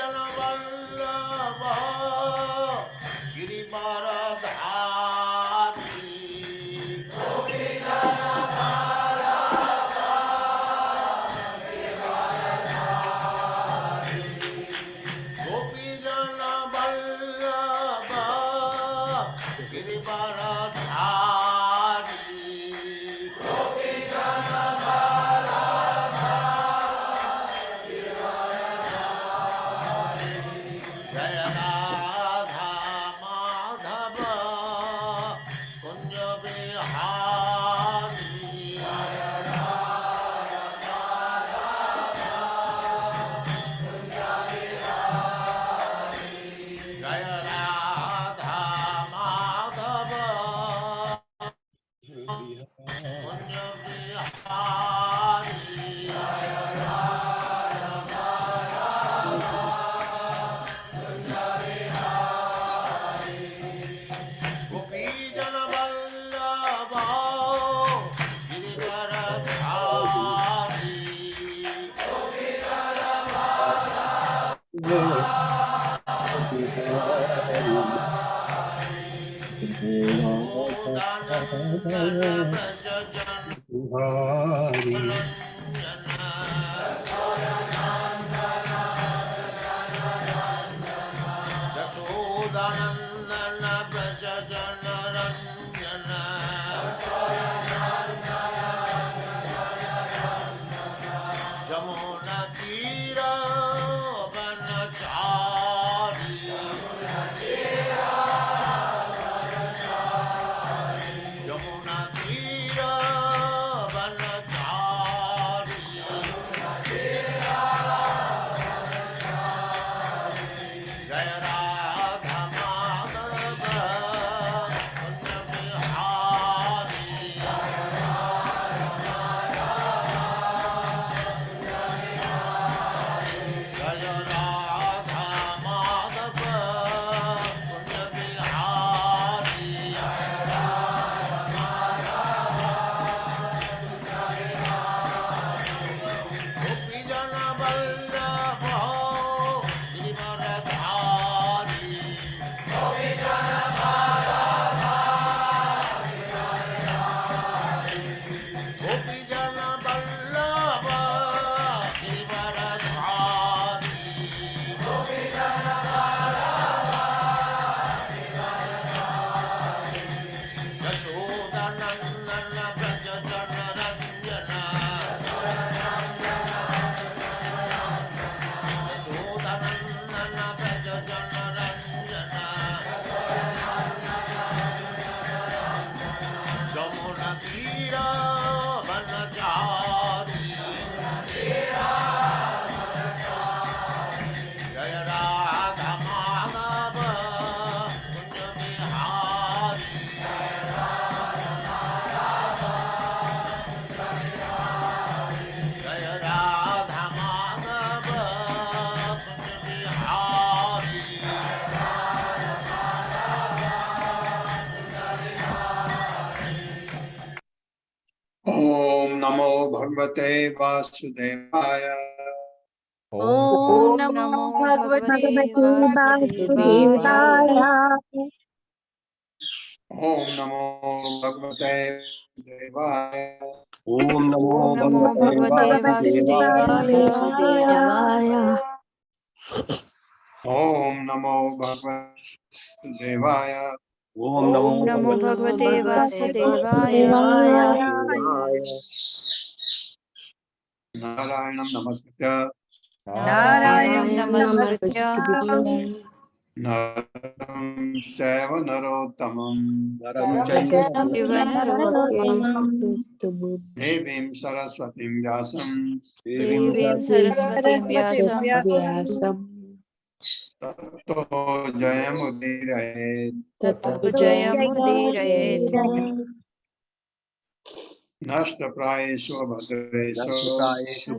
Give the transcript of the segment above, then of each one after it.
जन वल्लभ गिरिवरधारी गोपी जन वल्लभ गिरिवरधारी जय राधा माधव कुंज बिहारी जय राधा माधव कुंज बिहारी गोपी जन वल्लभ यशोदानंदन व्रज जन यशोदानंदन व्रज जन रंजन जमुना तीर वनचारी यमुना तीर वनचारी जय राधा माधव कुंज बिहारी जय राधा माधव कुंज बिहारी गोपी जन वल्लभ गिरिवरधारी गोपी जन वल्लभ गिरिवरधारी यशोदानंदन व्रज जन रंजन यशोदानंदन व्रज जन रंजन जमुना तीर वनचारी जय राधा माधव कुंज बिहारी जय राधा माधव कुंज बिहारी ओम नमो भगवते वासुदेवाय। ओम नमो भगवते वासुदेवाय। ओम नमो भगवते वासुदेवाय। ओम नमो ओम नमो भगवते वासुदेवाय। ओम नमो भगवते ओम ओम नमो भगवते वासुदेवाय। नारायणं नमस्कृत्य नारायणं नमस्कृत्य नरं चैव नरोत्तमं देवं नरोत्तमं देवीं सरस्वतीं व्यासं देवीं सरस्वतीं व्यासं ततो जयमुदीरयेत्। ततो जयमुदीरयेत्। नष्टप्रायेषु भद्रेषु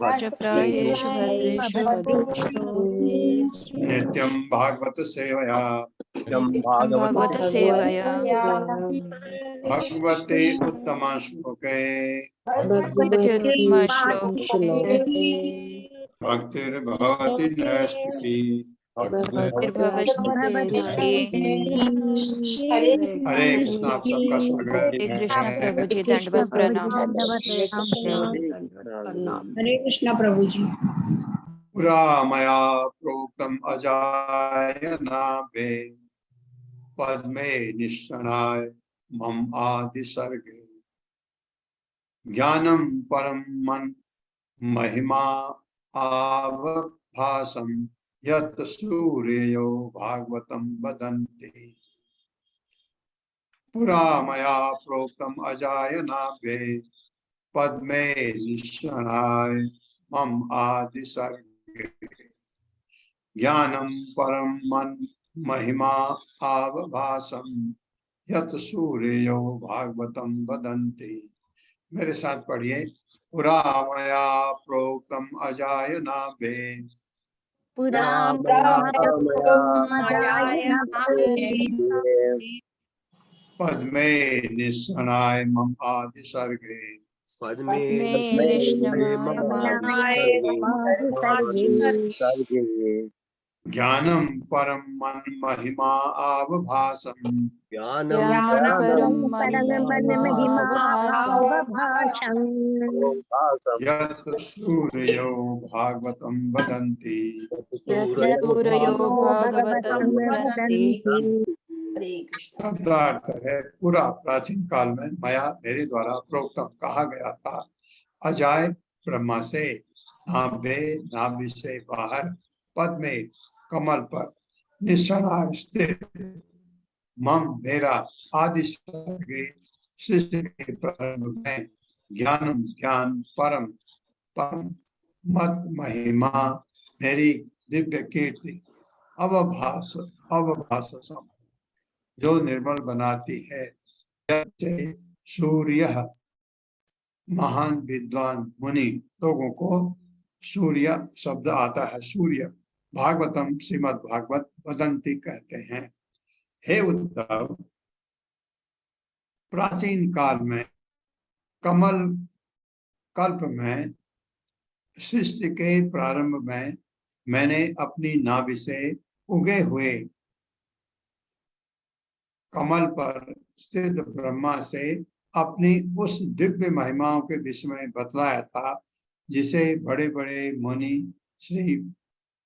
नष्टप्रायेषु भद्रेषु नित्यं भागवत सेवया नित्यं भागवत सेवया भगवते उत्तम श्लोके भक्तिरुत्तमश्लोके भक्तिर्भवति नैष्ठिकी। हरे कृष्णा, आप सबका स्वागत हरे कृष्णा है। प्रभु जी, दंडवत प्रणाम। हरे कृष्णा प्रभु जी। पुरा मया प्रोक्तम अजायनाभे पद्मे निष्णाय मम आदि सर्गे ज्ञानम परम मन महिमा आवभासम यत सूर्यो भागवतम वदन्ति। पुरा मया प्रोक्तम अजायनाभे पद्मे निष्णाय मम आदि सर्गे ज्ञानम परम मन महिमा आवभासम यत सूर्यो भागवतम वदन्ति। मेरे साथ पढ़िए। पुरा मया प्रोक्तम अजायनाभे पद्मे निष्णाय मम आदि सर्गे पद्मे निष्णाय ज्ञानम परम मन महिमा आवभासम ज्ञानम परम मन महिमा यत सूर्यो भागवतम वदन्ति। सूर्यो भागवतं वदन्ति। शब्दार्थ है पूरा प्राचीन काल में मया मेरे द्वारा प्रोक्तम कहा गया था अजाय ब्रह्मा से नाभे नाभि से बाहर पद में कमल पर निशना स्थित मम मेरा आदि सर्गे सृष्टि के प्रारंभ में ज्ञानम ज्ञान परम परम मत महिमा मेरी दिव्य कीर्ति अवभास अवभासम जो निर्मल बनाती है जैसे सूर्य महान विद्वान मुनि लोगों को सूर्य शब्द आता है सूर्य भागवतम श्रीमद् भागवत वदंती कहते हैं। हे उद्धव प्राचीन काल में कमल कल्प में सृष्टि के प्रारंभ में मैंने अपनी नाभि से उगे हुए कमल पर स्थित ब्रह्मा से अपनी उस दिव्य महिमाओं के विषय में बतलाया था जिसे बड़े बड़े मुनि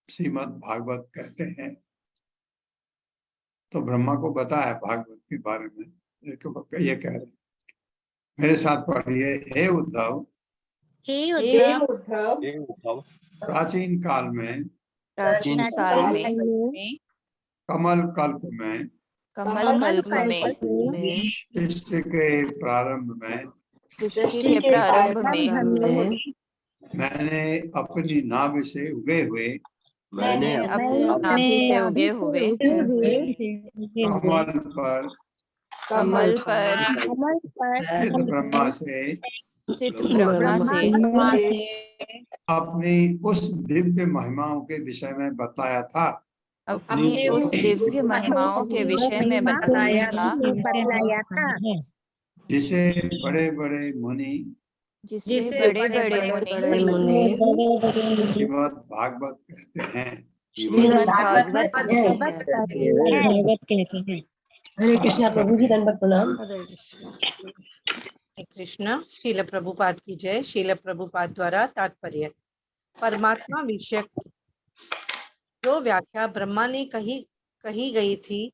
श्रीमद् भागवत कहते हैं। तो ब्रह्मा को बताया भागवत के बारे में ये कह रहे हैं। मेरे साथ पढ़िए। हे उद्धव प्राचीन काल में कमल कल्प में सृष्टि के प्रारंभ में मैंने अपनी नाभि से उगे हुए कमल पर ब्रह्मा से अपनी उस दिव्य महिमाओं के विषय में बताया था जिसे बड़े बड़े मुनि श्रीमद् भागवत कहते हैं। हरे कृष्णा प्रभु जी, दंडवत प्रणाम। कृष्ण शील प्रभुपाद की जय। शील प्रभुपाद द्वारा तात्पर्य। परमात्मा विषयक जो व्याख्या ब्रह्मा ने कही गई थी,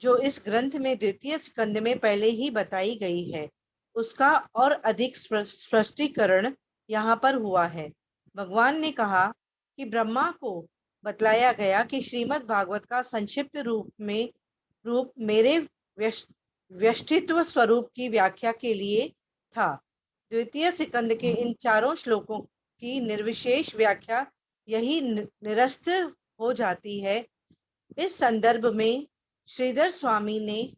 जो इस ग्रंथ में द्वितीय स्कंद में पहले ही बताई गई है, उसका और अधिक स्पष्टीकरण यहाँ पर हुआ है। भगवान ने कहा कि ब्रह्मा को बतलाया गया कि श्रीमद् भागवत का संक्षिप्त रूप मेरे व्यष्टित्व स्वरूप की व्याख्या के लिए था। द्वितीय स्कंद के इन चारों श्लोकों की निर्विशेष व्याख्या यही निरस्त हो जाती है। इस संदर्भ में श्रीधर स्वामी ने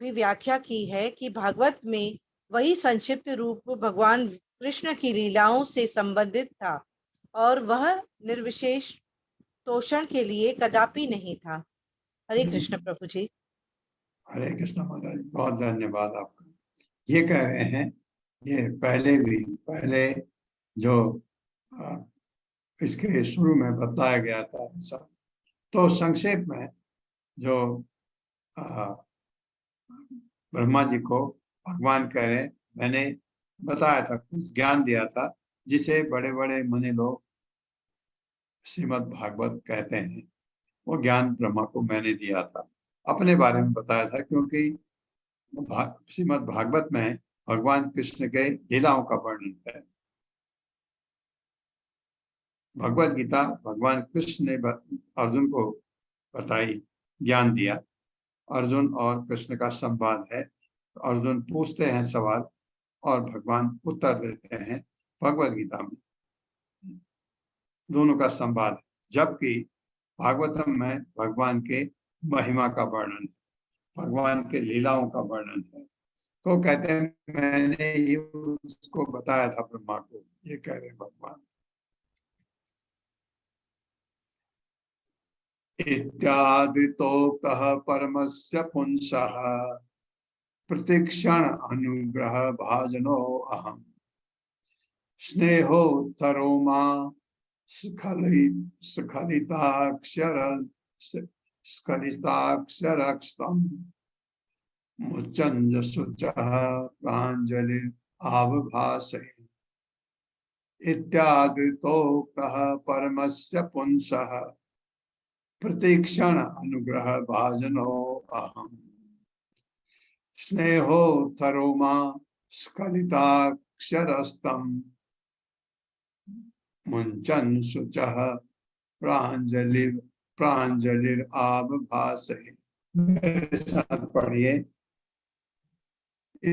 भी व्याख्या की है कि भागवत में वही संक्षिप्त रूप भगवान कृष्ण की लीलाओं से संबंधित था और वह निर्विशेष तोषण के लिए कदापि नहीं था। हरे कृष्ण प्रभु जी। हरे कृष्ण माता जी, बहुत धन्यवाद आपका। ये कह रहे हैं ये पहले जो इसके शुरू में बताया गया था ऐसा तो संक्षेप में जो ब्रह्मा जी को भगवान कह रहे, मैंने बताया था, कुछ ज्ञान दिया था जिसे बड़े बड़े मुनि लोग श्रीमद् भागवत कहते हैं। वो ज्ञान ब्रह्मा को मैंने दिया था, अपने बारे में बताया था, क्योंकि श्रीमद् भागवत में भगवान कृष्ण के लीलाओं का वर्णन है। भगवत गीता भगवान कृष्ण ने अर्जुन को बताई, ज्ञान दिया। अर्जुन और कृष्ण का संवाद है। अर्जुन पूछते हैं सवाल और भगवान उत्तर देते हैं। भगवत गीता में दोनों का संवाद, जबकि भागवतम में भगवान के महिमा का वर्णन, भगवान के लीलाओं का वर्णन है। तो कहते हैं मैंने ही उसको बताया था ब्रह्मा को, ये कह रहे भगवान। इत्यादृतोक्तः परमस्य पुंसः प्रतिक्षण अनुग्रह भाजनो अहम् स्नेहोत्तरो मां स्खलिताक्षरस्तम् मुच्चञ्ज शुचः प्राञ्जलि आबभासे। इत्यादृतोक्तः परमस्य पुंसः प्रतिक्षण अनुग्रह भाजनो अहम् स्नेहोत्तरो मां स्खलिताक्षरस्तम् मुञ्चन् शुचः प्राञ्जलिराबभासे। मेरे साथ पढ़िए।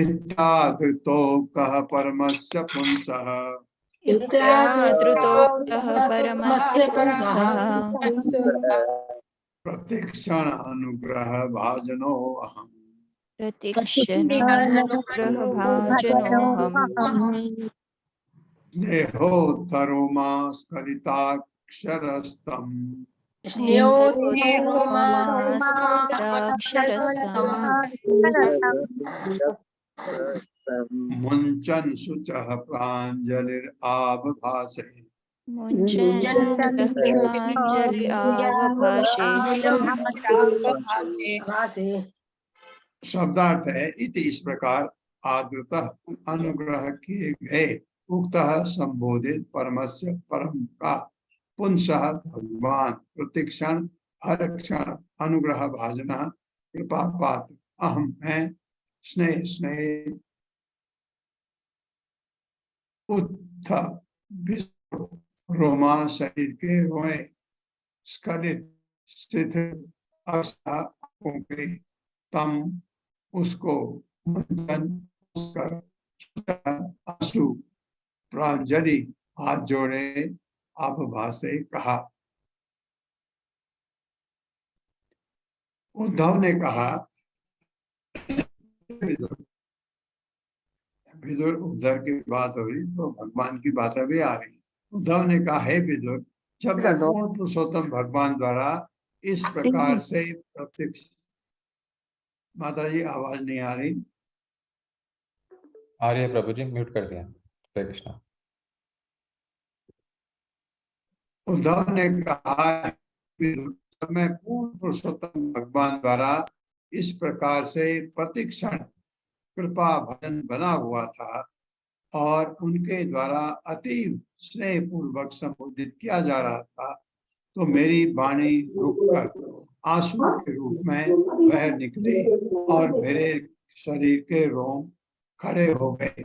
इत्यादृतोक्तः परमस्य पुंसः इत्यादृतोक्तः परमस्य पुंसः प्रतिक्षण अनुग्रह भाजनो अहम् प्रतिक्षणानुग्रहभाजनोऽहम् स्नेहोत्तरो मां स्खलिताक्षरस्तम् मुञ्चन् शुचः प्राञ्जलिराबभासे। मुञ्चन्प्राञ्जलि आवभाषे। शब्दार्थ है, इति इस प्रकार आदृतः अनुग्रह किए गए उक्तः संबोधित परमस्य परम का पुंसः भगवान प्रतिक्षण हर क्षण अनुग्रह भाजना कृपा पात्र अहम है स्नेह स्नेह उत्थ रोमा शरीर के रोए स्खलित स्थित के तम उसको मंथन कर आंसू प्रांजलि हाथ जोड़े आबभासे कहा। उद्धव ने कहा, विदुर उद्धव की बात हो रही तो भगवान की बात अभी आ रही। उद्धव ने कहा, हे विदुर, जब पूर्ण पुरुषोत्तम भगवान द्वारा इस प्रकार से प्रत्यक्ष। माता जी आवाज नहीं आ रही। आ रही है प्रभु जी, म्यूट कर दिया। हरे कृष्णा। उद्धव ने कहा, जब मैं पूर्ण पुरुषोत्तम भगवान द्वारा इस प्रकार से प्रतिक्षण कृपा भजन बना हुआ था और उनके द्वारा अति स्नेह पूर्वक संबोधित किया जा रहा था, तो मेरी वाणी रुककर आंसू के रूप में बह निकली और मेरे शरीर के रोम खड़े हो गए।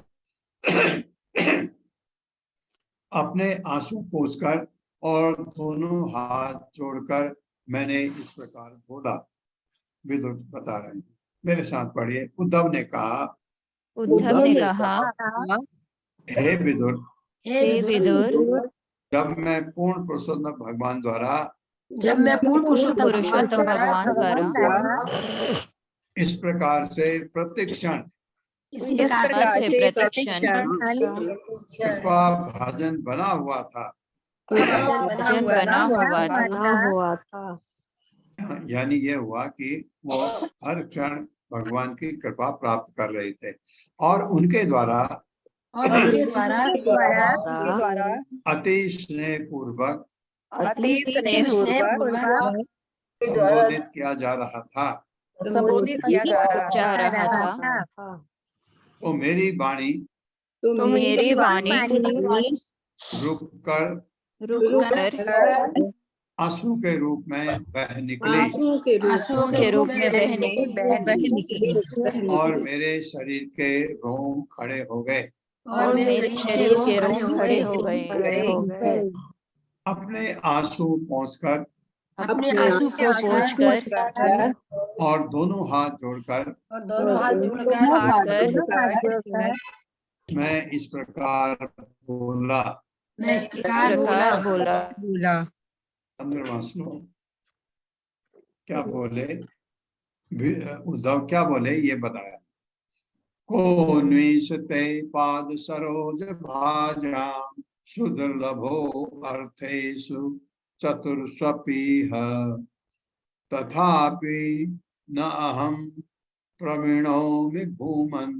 अपने आंसू पोंछकर और दोनों हाथ जोड़कर मैंने इस प्रकार बोला। विदुर बता रहे हैं, मेरे साथ पढ़िए। उद्धव ने कहा, हे विदुर, जब मैं पूर्ण पुरुषोत्तम भगवान द्वारा इस प्रकार से प्रतिक्षण कृपा भाजन बना हुआ था, यानी ये हुआ कि वो हर क्षण भगवान की कृपा प्राप्त कर रहे थे और उनके द्वारा अति स्नेह पूर्वक संबोधित किया जा रहा था, संबोधित किया जा रहा था। तो मेरी वाणी तो मेरी वाणी रुककर रुककर आंसू के रूप में बह निकली आंसुओं के रूप में बह निकली और मेरे शरीर के रोम खड़े हो गए। और मेरे शरीर के रोम खड़े हो गए। अपने आंसू पहुंचकर अपने आंसू आंसू पोंछकर और दोनों हाथ जोड़कर और दोनों हाथ जोड़कर मैं इस प्रकार बोला। मैं इस प्रकार बोला। बोला 15वां श्लोक। क्या बोले उद्धव, क्या बोले ये बताया। को न्विषते पाद सरोज भाजा सुदुर्लभो अर्थेषु चतुर्स्वपीह तथापि न अहं प्रवीणोमि भूमन्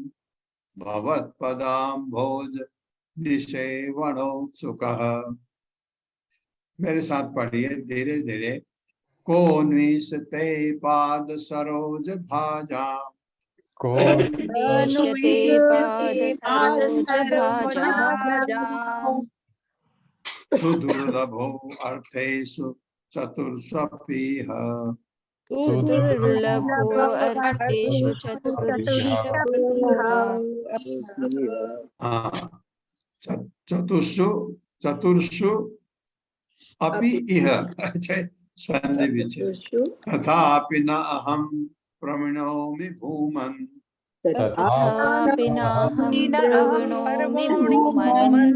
भवत्पदाम्भोज निषेवणोत्सुकः। मेरे साथ पढ़िए धीरे धीरे। को न्विषते पाद सरोज भाजा को नीशते पाद सरोज भाजा सुदुर्लभो अर्थेषु चतुर्स्वपीह दुर्लभो अर्थेषु चतुर्षु चतुर्षु अपि इह संधि विच्छेद तथापि न अहं प्रवीणोमि भूमन् तथापि नाहं प्रवणोमि भूमन्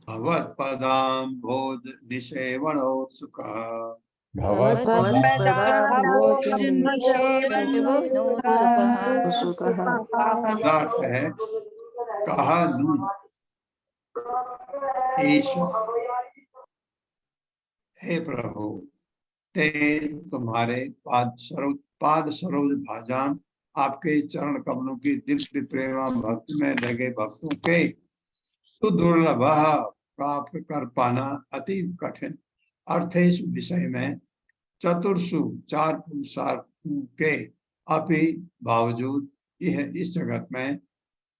भवत्पदाम्भोज निषेवणोत्सुकः। पदार्थ है कहा नु ईश्वर, हे प्रभु ते तुम्हारे पाद सरोज भाजान आपके चरण कमलों की दिव्य प्रेमा भक्ति में लगे भक्तों के सुदुर्लभ प्राप्त कर पाना अति कठिन अर्थेश विषय में चतुर्षु 4 पुरुषार्थों के अपि बावजूद यह इस जगत में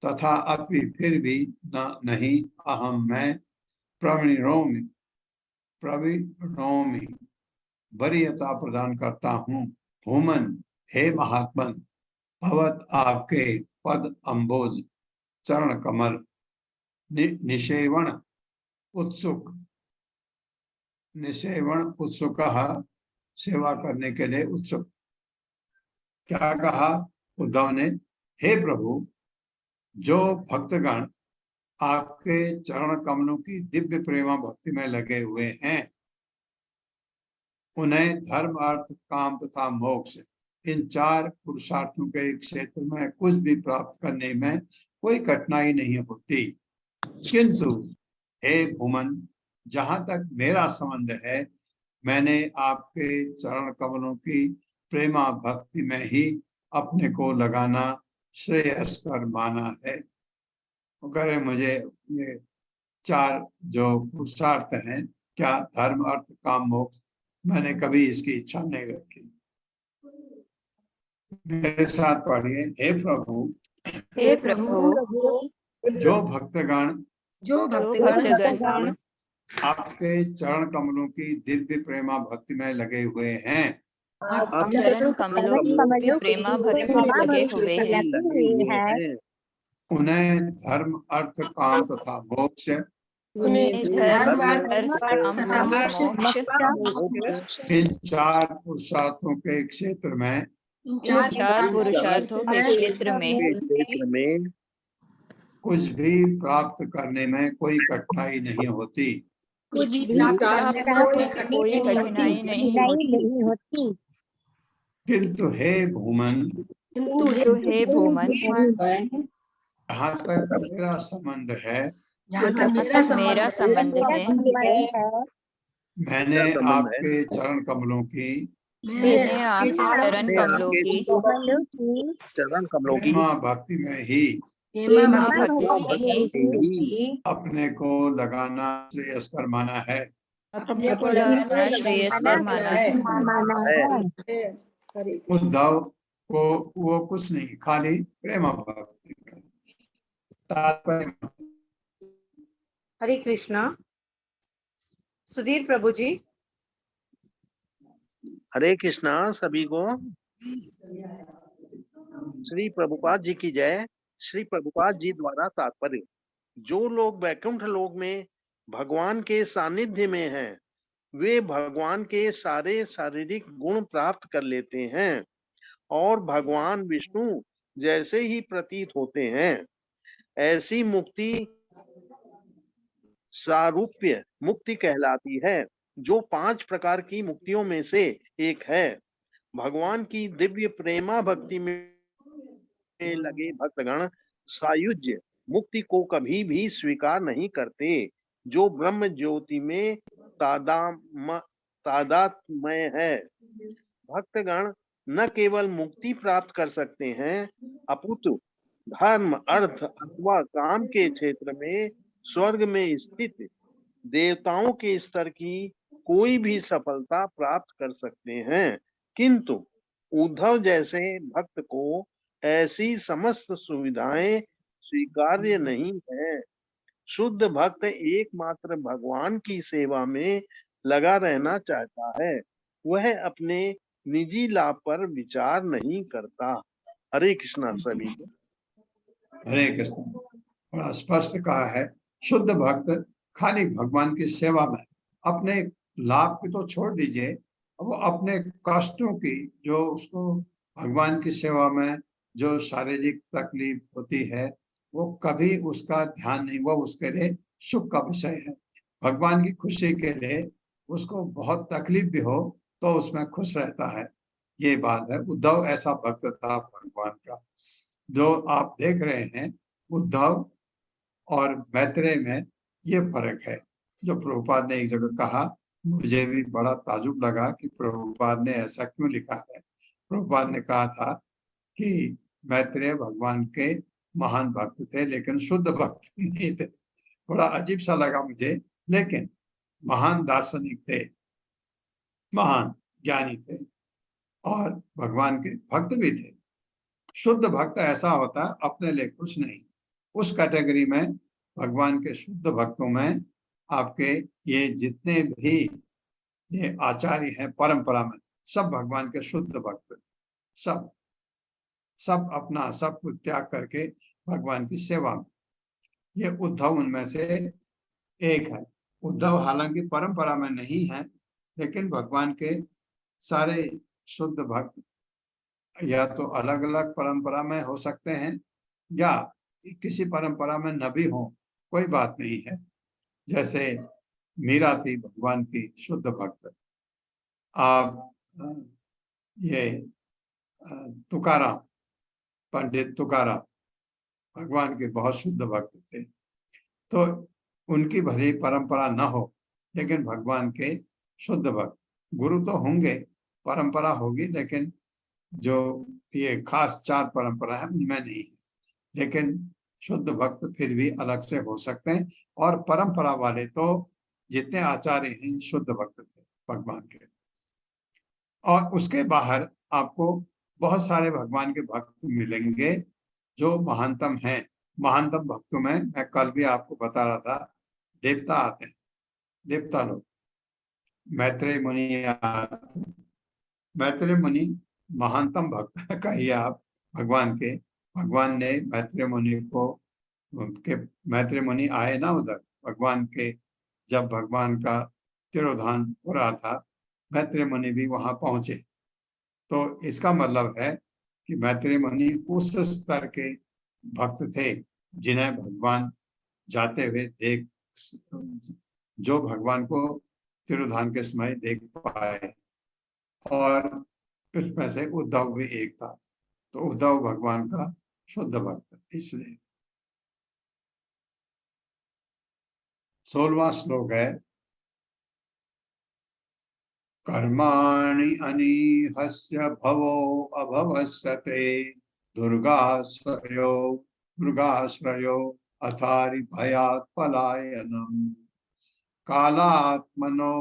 तथा अपि फिर भी नहीं अहम मैं प्रवीणोमि वरीयता प्रदान करता हूँ भूमन हे महात्मन भवत आपके पद अम्बोज चरण कमल निषेवण उत्सुक सेवा करने के लिए उत्सुक। क्या कहा उद्धव ने? हे प्रभु जो भक्तगण आपके चरण कमलों की दिव्य प्रेमा भक्ति में लगे हुए हैं उन्हें धर्म अर्थ काम तथा मोक्ष इन 4 पुरुषार्थों के क्षेत्र में कुछ भी प्राप्त करने में कोई कठिनाई नहीं होती, किंतु हे भूमन जहां तक मेरा संबंध है मैंने आपके चरण कमलों की प्रेमा भक्ति में ही अपने को लगाना श्रेयस्कर माना है। करें मुझे ये 4 जो पुरुषार्थ हैं क्या धर्म अर्थ काम मोक्ष मैंने कभी इसकी इच्छा नहीं रखी। मेरे साथ पढ़िए। हे प्रभु जो भक्तगण आपके चरण कमलों की दिव्य प्रेमा भक्ति में लगे हुए हैं चरण कमलों की प्रेमा भक्ति में लगे हुए हैं उन्हें धर्म अर्थ काम तथा मोक्ष इन 4 पुरुषार्थों के क्षेत्र में कुछ भी प्राप्त करने में कोई कठिनाई नहीं होती, किंतु हे भूमन जहाँ तक मेरा संबंध है मैंने आपके चरण कमलों की प्रेमा भक्ति में ही अपने को लगाना श्रेयस्कर माना है। अपने को लगाना श्रेयस्कर माना है। उद्धव को वो कुछ नहीं, खाली प्रेम भक्ति का तात्पर्य। हरे कृष्णा। सुधीर प्रभु जी। हरे कृष्णा सभी को। श्री प्रभुपाद जी की जय। श्री प्रभुपाद जी द्वारा तात्पर्य, जो लोग वैकुंठ लोक में भगवान के सानिध्य में हैं, वे भगवान के सारे शारीरिक गुण प्राप्त कर लेते हैं और भगवान विष्णु जैसे ही प्रतीत होते हैं। ऐसी मुक्ति सारूप्य मुक्ति कहलाती है, जो 5 प्रकार की मुक्तियों में से एक है। भगवान की दिव्य प्रेमा भक्ति में लगे भक्तगण सायुज्य मुक्ति को कभी भी स्वीकार नहीं करते, जो ब्रह्म ज्योति में तादात्म्य है। भक्तगण न केवल मुक्ति प्राप्त कर सकते हैं, अपितु धर्म, अर्थ अथवा काम के क्षेत्र में स्वर्ग में स्थित देवताओं के स्तर की कोई भी सफलता प्राप्त कर सकते हैं। किंतु उद्धव जैसे भक्त को ऐसी समस्त सुविधाएं स्वीकार्य नहीं है। शुद्ध भक्त एकमात्र भगवान की सेवा में लगा रहना चाहता है, वह अपने निजी लाभ पर विचार नहीं करता। हरे कृष्णा सभी को। हरे कृष्ण। बड़ा स्पष्ट कहा है, शुद्ध भक्त खाली भगवान की सेवा में, अपने लाभ की तो छोड़ दीजिए, वो अपने कष्टों की, जो उसको भगवान की सेवा में जो शारीरिक तकलीफ होती है, वो कभी उसका ध्यान नहीं, वो उसके लिए सुख का विषय है। भगवान की खुशी के लिए उसको बहुत तकलीफ भी हो तो उसमें खुश रहता है। ये बात है। उद्धव ऐसा भक्त था भगवान का। जो आप देख रहे हैं उद्धव और मैत्रेय में ये फर्क है, जो प्रभुपाद ने एक जगह कहा, मुझे भी बड़ा ताजुब लगा कि प्रभुपाद ने ऐसा क्यों लिखा है। प्रभुपाद ने कहा था कि मैत्रेय भगवान के महान भक्त थे, लेकिन शुद्ध भक्त नहीं थे। बड़ा अजीब सा लगा मुझे, लेकिन महान दार्शनिक थे, महान ज्ञानी थे और भगवान के भक्त भी थे। शुद्ध भक्त ऐसा होता है अपने लिए कुछ नहीं। उस कैटेगरी में भगवान के शुद्ध भक्तों में आपके ये जितने भी ये आचार्य हैं परंपरा में, सब भगवान के शुद्ध भक्त, सब अपना सब कुछ त्याग करके भगवान की सेवा में। ये उद्धव उनमें से एक है। उद्धव हालांकि परंपरा में नहीं है, लेकिन भगवान के सारे शुद्ध भक्त या तो अलग अलग परंपरा में हो सकते हैं या किसी परंपरा में न भी हो, कोई बात नहीं है। जैसे मीरा थी भगवान की शुद्ध भक्त। आप ये तुकाराम, पंडित तुकाराम भगवान के बहुत शुद्ध भक्त थे। तो उनकी भली परंपरा न हो, लेकिन भगवान के शुद्ध भक्त। गुरु तो होंगे, परंपरा होगी, लेकिन जो ये खास 4 परंपरा है उनमें नहीं है। लेकिन शुद्ध भक्त फिर भी अलग से हो सकते हैं, और परंपरा वाले तो जितने आचार्य हैं शुद्ध भक्त थे भगवान के। और उसके बाहर आपको बहुत सारे भगवान के भक्त मिलेंगे जो महानतम हैं। महानतम भक्तों में मैं कल भी आपको बता रहा था, देवता आते हैं, देवता लोग, मैत्रेय मुनि आते हैं। मैत्रेय मुनि महानतम भक्त कहिए आप भगवान के। भगवान ने मैत्रेय मुनि को, उनके मैत्रेय मुनि आए ना उधर भगवान के, जब भगवान का तिरोधान हो रहा था, मैत्रेय मुनि भी वहां पहुंचे। तो इसका मतलब है कि मैत्रेय मुनि उस स्तर के भक्त थे जिन्हें भगवान जाते हुए देख, जो भगवान को तिरोधान के समय देख पाए, और उसमें से उद्धव भी एक था। तो उद्धव भगवान का शुद्ध भक्त। इसलिए 16वां श्लोक है, कर्माणि अनीहस्य भवो अभवस्यते दुर्गाश्रयो अथारि भयात् पलायनम्। कालात्मनो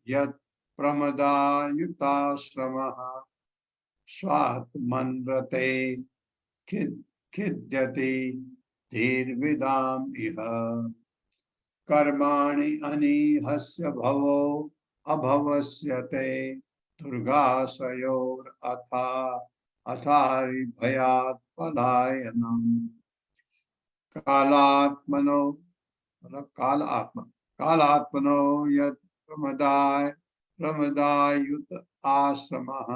यत् प्रमदायुताश्रमः स्वात्मन्रते खिद्यति धीर्विदाम् इह कर्माणि अनीहस्य भवो अभवस्यते दुर्गाशयोरथा अथारि भयात् पलायनम्। कालात्मनो मतलब कालात्मनो यत् प्रमदायुत आश्रमः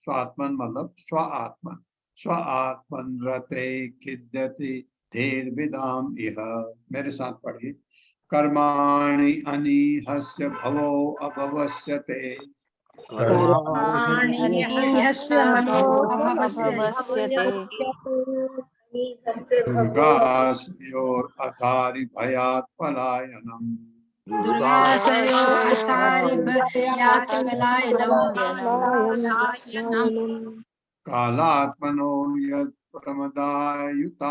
स्वात्मन मतलब स्वात्मन रते खिद्यति धीर्विदाम इह। मेरे साथ पढ़िए। कर्माणि अनीहस्य भवो अभवस्यते दुर्गाशयोर अथारि भयात् पलायनम्। कालात्मनो यत् प्रमदायुताश्रमः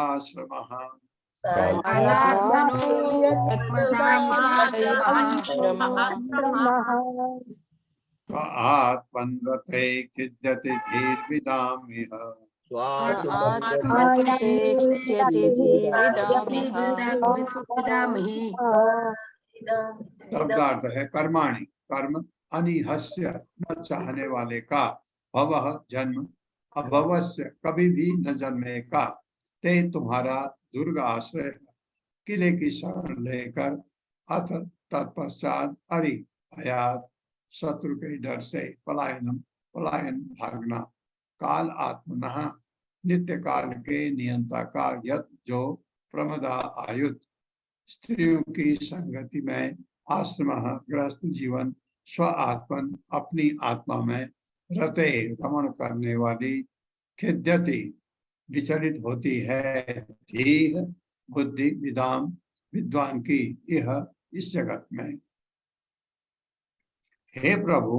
आत्मन्रते खिद्यति धीर्विदाम् इह। शब्दार्थ है कर्माणि कर्म अनिहस्य न चाहने वाले का भवः जन्म अभवस्य कभी भी न जन्मे का ते तुम्हारा दुर्ग आश्रय किले की शरण लेकर अथ तत्पश्चात अरि भयात शत्रु के डर से पलायन भागना। काल आत्मनः नित्य काल के नियंता का यत जो प्रमदा आयुत स्त्रियों की संगति में आश्रम गृहस्थ जीवन स्व आत्मन अपनी आत्मा में रते रमण करने वाली खिद्यति विचलित होती है धीह बुद्धि विदाम विद्वान की यह इस जगत में। हे प्रभु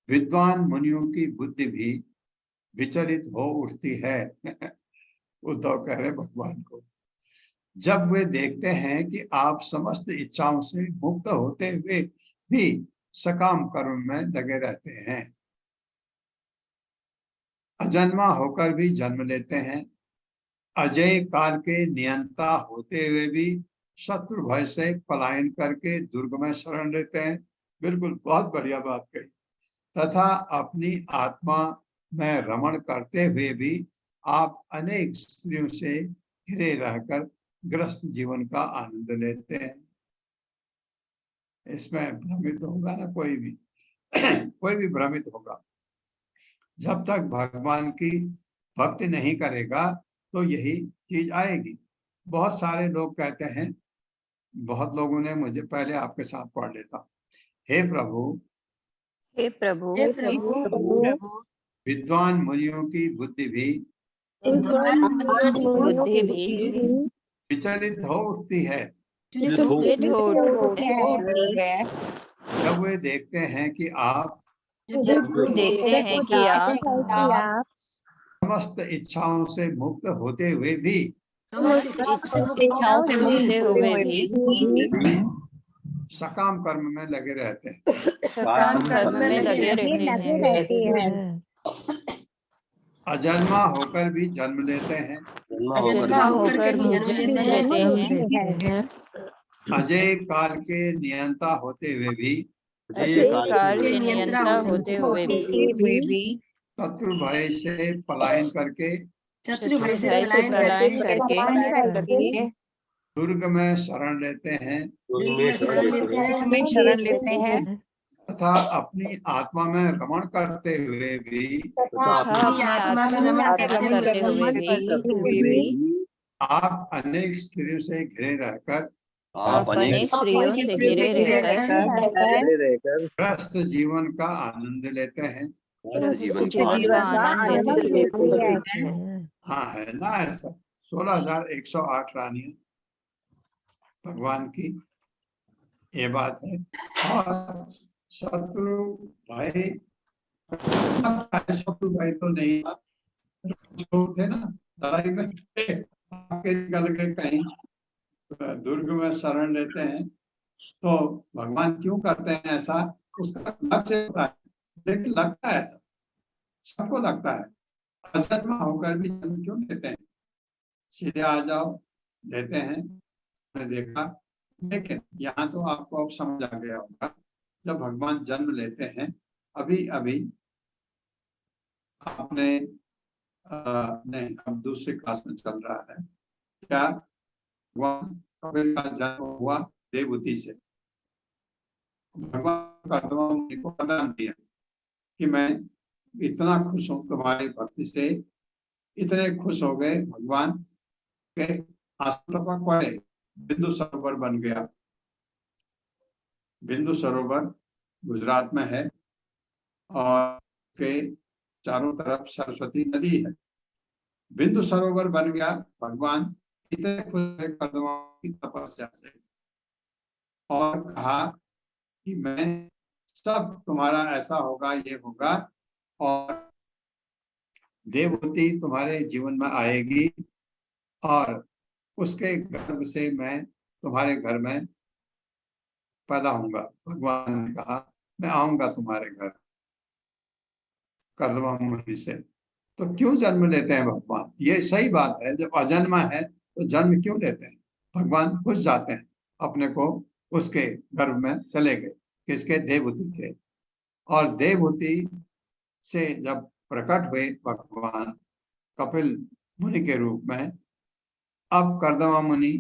विद्वान मुनियों की बुद्धि भी विचलित हो उठती है उद्धव कह रहे भगवान को जब वे देखते हैं कि आप समस्त इच्छाओं से मुक्त होते हुए भी सकाम कर्म में लगे रहते हैं, अजन्मा होकर भी जन्म लेते हैं, अजय काल के नियंता होते हुए भी शत्रु भय से पलायन करके दुर्ग में शरण लेते हैं। बिल्कुल बहुत बढ़िया बात कही। तथा अपनी आत्मा में रमण करते हुए भी आप अनेक स्त्रियों से घिरे रहकर गृहस्थ जीवन का आनंद लेते हैं। इसमें भ्रमित होगा ना कोई भी कोई भी भ्रमित होगा। जब तक भगवान की भक्ति नहीं करेगा तो यही चीज आएगी। बहुत सारे लोग कहते हैं, बहुत लोगों ने मुझे पहले आपके साथ पढ़ लेता। हे प्रभु विद्वान मुनियों की बुद्धि भी विचलित हो उठती है जब वे देखते हैं कि आप समस्त इच्छाओं से मुक्त होते हुए भी सकाम कर्म में लगे रहते हैं। अजन्मा होकर भी जन्म लेते हैं, अजय काल के नियंता होते हुए भी शत्रु भय से पलायन करके दुर्ग में शरण लेते हैं तथा अपनी आत्मा में रमण करते हुए भी आप अनेक स्त्रियों से घिरे रहकर गृहस्थ जीवन का आनंद लेते हैं। हाँ है ना ऐसा। 16,108 रानियां भगवान की ये बात है। और शत्रु भाई तो नहीं थे ना, लड़ाई में आपके निकल के कहीं दुर्ग में शरण लेते हैं, तो भगवान क्यों करते हैं ऐसा, उसका लक्ष्य होता है। लेकिन लगता है ऐसा, सबको लगता है, अजन्मा होकर भी जन्म क्यों लेते हैं, सीधे आ जाओ देते हैं, मैंने देखा। लेकिन यहाँ तो आपको अब समझ आ गया होगा, जब भगवान जन्म लेते हैं, अभी अभी आपने नहीं, अब दूसरी क्लास में चल रहा है, क्या भगवान कपिल का जन्म हुआ देवहूति से। भगवान कर्दमा मुनि को वरदान दिया कि मैं इतना खुश हूं तुम्हारी भक्ति से, इतने खुश हो गए भगवान के आंसू टपक पड़े, बिंदु सरोवर बन गया। बिंदु सरोवर गुजरात में है और के चारों तरफ सरस्वती नदी है। बिंदु सरोवर बन गया, भगवान इतने खुश हुए कर्दमा की तपस्या से, और कहा कि मैं सब तुम्हारा ऐसा होगा, ये होगा, और देवहूति तुम्हारे जीवन में आएगी और उसके गर्भ से मैं तुम्हारे घर में पैदा होऊंगा। भगवान ने कहा मैं आऊंगा तुम्हारे घर, कर्दमा मुनि से। तो क्यों जन्म लेते हैं भगवान, ये सही बात है, जो अजन्मा है तो जन्म क्यों लेते हैं। भगवान खुश जाते हैं अपने को उसके गर्भ में चले गए, किसके, देवहूति के। और देवहूति से जब प्रकट हुए भगवान कपिल मुनि के रूप में, अब कर्दमा मुनि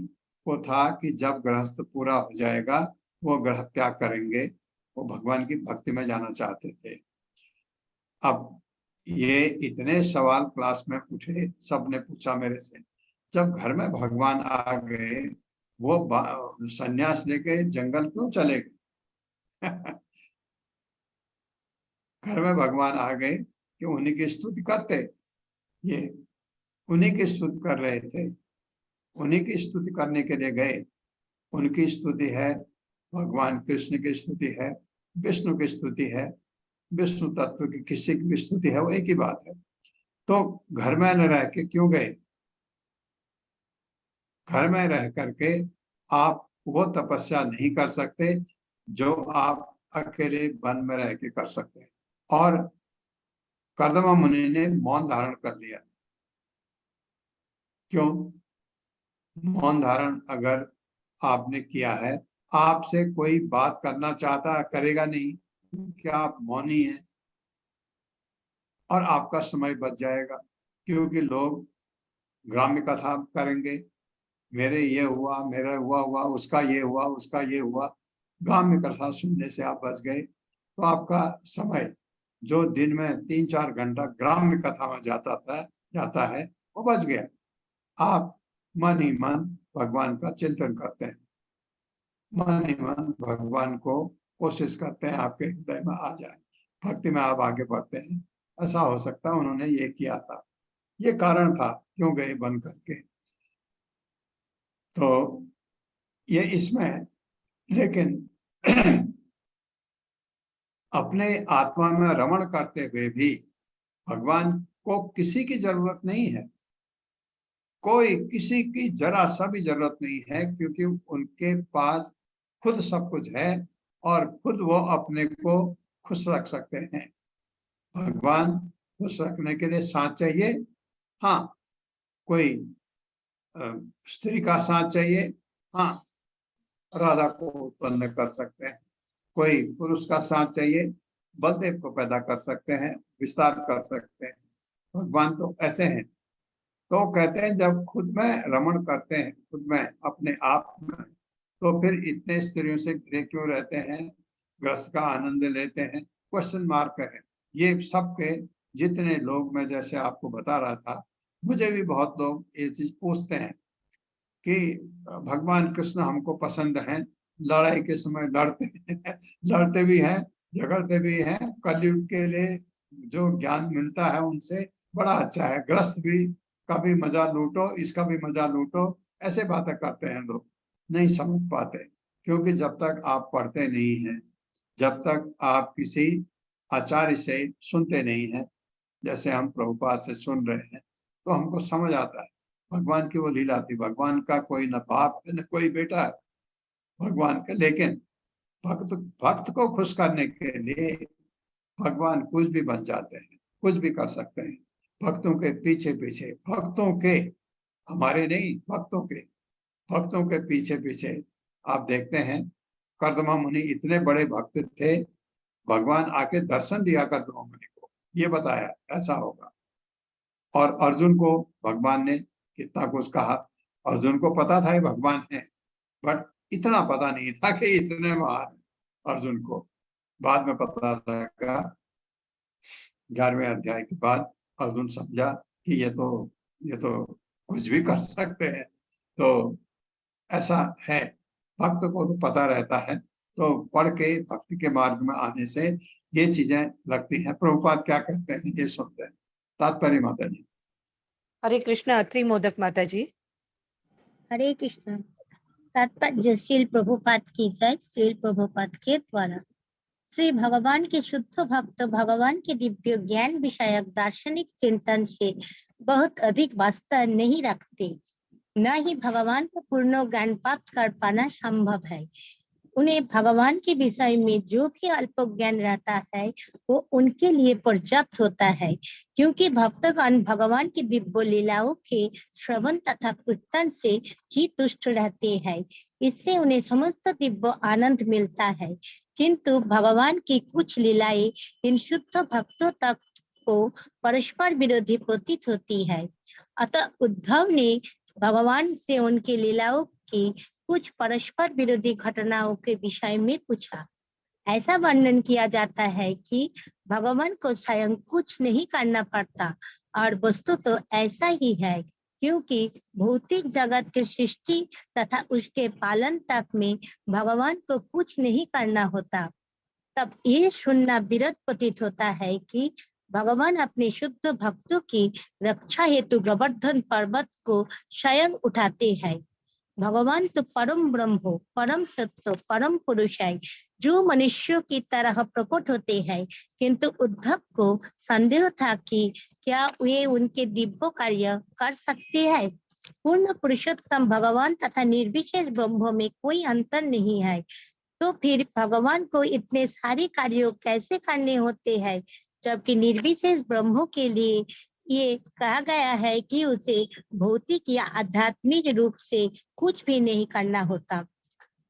को था कि जब गृहस्थ पूरा हो जाएगा वो ग्रह त्याग करेंगे, वो भगवान की भक्ति में जाना चाहते थे। अब ये इतने सवाल क्लास में उठे, सबने पूछा मेरे से, जब घर में भगवान आ गए वो सन्यास लेके जंगल क्यों चले गए घर में भगवान आ गए कि उन्हीं की स्तुति करते, ये उन्हीं की स्तुति कर रहे थे, उन्हीं की स्तुति करने के लिए गए। उनकी स्तुति है, भगवान कृष्ण की स्तुति है, विष्णु की स्तुति है, विष्णु तत्व की किसी की भी स्तुति है, वो एक ही बात है। तो घर में न रह के क्यों गए, घर में रह करके आप वो तपस्या नहीं कर सकते जो आप अकेले वन में रह के कर सकते हैं। और कर्दमा मुनि ने मौन धारण कर लिया। क्यों मौन धारण अगर आपने किया है, आपसे कोई बात करना चाहता करेगा नहीं, क्या आप मौनी हैं, और आपका समय बच जाएगा, क्योंकि लोग ग्राम्य कथा करेंगे, मेरे ये हुआ, मेरा हुआ, उसका ये हुआ, उसका ये हुआ। ग्राम्य कथा सुनने से आप बच गए, तो आपका समय जो दिन में 3-4 घंटा ग्राम्य कथा में जाता है वो बच गया। आप मन ही मन भगवान का चिंतन करते हैं, मन ही मन भगवान को कोशिश करते हैं आपके हृदय में आ जाए, भक्ति में आप आगे बढ़ते हैं। ऐसा हो सकता है उन्होंने ये किया था, ये कारण था क्यों गए बन करके। तो ये इसमें, लेकिन अपने आत्मा में रमण करते हुए भी भगवान को किसी की जरूरत नहीं है, कोई किसी की जरा सा भी जरूरत नहीं है, क्योंकि उनके पास खुद सब कुछ है और खुद वो अपने को खुश रख सकते हैं। भगवान खुश रखने के लिए साथ चाहिए, हाँ, कोई स्त्री का साथ चाहिए, हाँ, राधा को उत्पन्न कर सकते हैं। कोई पुरुष का साथ चाहिए, बलदेव को पैदा कर सकते हैं, विस्तार कर सकते हैं। भगवान तो ऐसे हैं। तो कहते हैं जब खुद में रमण करते हैं, खुद में अपने आप में, तो फिर इतने स्त्रियों से घिरे क्यों रहते हैं, ग्रस्त का आनंद लेते हैं, क्वेश्चन मार्क है। ये सबके जितने लोग, मैं जैसे आपको बता रहा था, मुझे भी बहुत लोग ये चीज पूछते हैं कि भगवान कृष्ण हमको पसंद हैं, लड़ाई के समय लड़ते हैं लड़ते भी हैं, झगड़ते भी हैं, कलयुग के लिए जो ज्ञान मिलता है उनसे बड़ा अच्छा है, ग्रस्त भी का भी मजा लूटो, इसका भी मजा लूटो, ऐसे बातें करते हैं लोग, नहीं समझ पाते। क्योंकि जब तक आप पढ़ते नहीं हैं, जब तक आप किसी आचार्य से सुनते नहीं हैं, जैसे हम प्रभुपाद से सुन रहे हैं, तो हमको समझ आता है भगवान की वो लीला थी। भगवान का कोई न बाप है न कोई बेटा है भगवान का, लेकिन भक्त को खुश करने के लिए भगवान कुछ भी बन जाते हैं, कुछ भी कर सकते हैं। भक्तों के पीछे पीछे, भक्तों के, हमारे नहीं, भक्तों के पीछे पीछे आप देखते हैं कर्दमा मुनि इतने बड़े भक्त थे, भगवान आके दर्शन दिया कर्दमा मुनि को, ये बताया ऐसा होगा। और अर्जुन को भगवान ने कितना कुछ कहा। अर्जुन को पता था ये भगवान है, बट इतना पता नहीं था कि इतने महान अर्जुन को बाद में पता लगा। 11वें अध्याय के बाद अर्जुन समझा कि ये तो कुछ भी कर सकते हैं। तो ऐसा है, भक्त को तो पता रहता है, तो पढ़ के भक्ति के मार्ग में आने से ये चीजें लगती हैं। प्रभुपाद क्या कहते हैं ये सुनते हैं। तात्पर्य माता जी। हरे कृष्ण। अत्रि मोदक माता जी। हरे कृष्ण। तात्पर्य श्रील प्रभुपाद की जय। श्रील प्रभुपाद के द्वारा श्री भगवान के शुद्ध भक्त भगवान के दिव्य ज्ञान विषयक दार्शनिक चिंतन से बहुत अधिक वास्ता नहीं रखते, न ही भगवान को पूर्ण ज्ञान प्राप्त कर पाना संभव है। उन्हें भगवान के विषय में जो भी अल्प ज्ञान रहता है वो उनके लिए पर्याप्त होता है, क्योंकि भक्तगण भगवान की दिव्य लीलाओं के श्रवण तथा कीर्तन से ही तुष्ट रहते हैं। इससे उन्हें समस्त दिव्य आनंद मिलता है। किंतु भगवान की कुछ लीलाएं इन शुद्ध भक्तों तक को परस्पर विरोधी प्रतीत होती है। अतः उद्धव ने भगवान से उनकी लीलाओं की कुछ परस्पर विरोधी घटनाओं के विषय में पूछा। ऐसा वर्णन किया जाता है कि भगवान को स्वयं कुछ नहीं करना पड़ता, और वस्तु तो ऐसा ही है, क्योंकि भौतिक जगत के सृष्टि तथा उसके पालन तक में भगवान को कुछ नहीं करना होता। तब ये सुनना विरत प्रतीत होता है कि भगवान अपने शुद्ध भक्तों की रक्षा हेतु गोवर्धन पर्वत को स्वयं उठाते हैं। भगवान तो परम ब्रह्म हो, परम सत्य, परम पुरुष है, जो मनुष्यों की तरह प्रकट होते हैं। किंतु उद्धव को संदेह था कि क्या वे उनके दिव्य कार्य कर सकते हैं। पूर्ण पुरुषोत्तम भगवान तथा निर्विशेष ब्रह्म में कोई अंतर नहीं है, तो फिर भगवान को इतने सारे कार्यों कैसे करने होते हैं, जबकि निर्विशेष ब्रह्म के लिए ये कहा गया है कि उसे भौतिक या आध्यात्मिक रूप से कुछ भी नहीं करना होता।